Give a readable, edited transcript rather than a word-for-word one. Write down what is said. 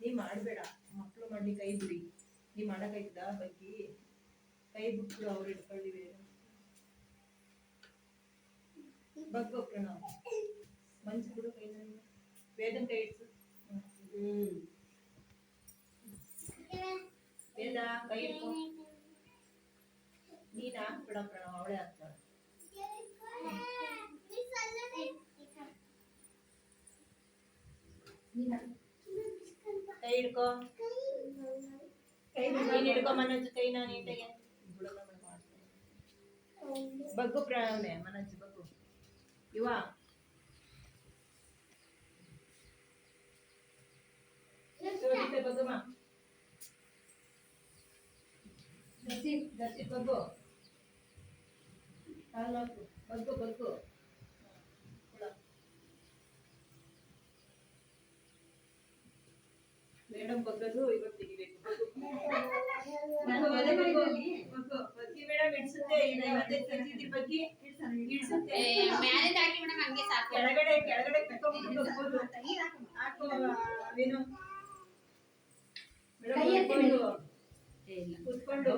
ನೀ ಮಾಡಬೇಡ, ಮಕ್ಕಳು ಮಾಡಿ ಕೈ ಬಿಡಿ. ನೀ ಮಾಡಕ್ಕಾಯ್ತದ ಬಗ್ಗೆ ಕೈ ಬಿಟ್ಟು ಅವ್ರು ಇಟ್ಕೊಳ್ಳಿ ಬೇರೆ ಬಗ್ಗೆ ಪ್ರಣವ್ ಮಂಚು ಬಿಡು ಕೈ ವೇದನ್ ಕೈ ಇಡ್ಸು. ವೇದ ಕೈ ಇಟ್ಕೊ. ನೀನ್ ಹಾಕ್ಬಿಡ ಪ್ರಣವ್, ಅವಳೇ ಹಾಕ್ತಾಳೆ. ಕೈ ಹಿಡ್ಕೊ, ನೀನ್ ಹಿಡ್ಕೊ ಮನೋಜ್ ಕೈನ ನೀಟಾಗೆ. ಬಗ್ಗು ಪ್ರಣವ್ನೆ, ಮನೋಜ್ ಬಗ್ಗು. ಇವ ಬಗ್ಗಮ್ಮ, ದರ್ಶಿ ಬಗ್ಗು, ಬಗ್ಗು ಬಗ್ಗು. ಮೇಡಮ್ ಬಗ್ಗದು ಇವತ್ತು ತೆಗಿಬೇಕು. ಮೇಡಮ್ ಇಡ್ಸುತ್ತೆ, ಬಗ್ಗೆ ಇಡ್ಸುತ್ತೆ. ಕೆಳಗಡೆ ಕೆಳಗಡೆ ತಗೊಂಡು ಹಾಕೋ ಏನು ಮೇಡಮ್ ಕುತ್ಕೊಂಡು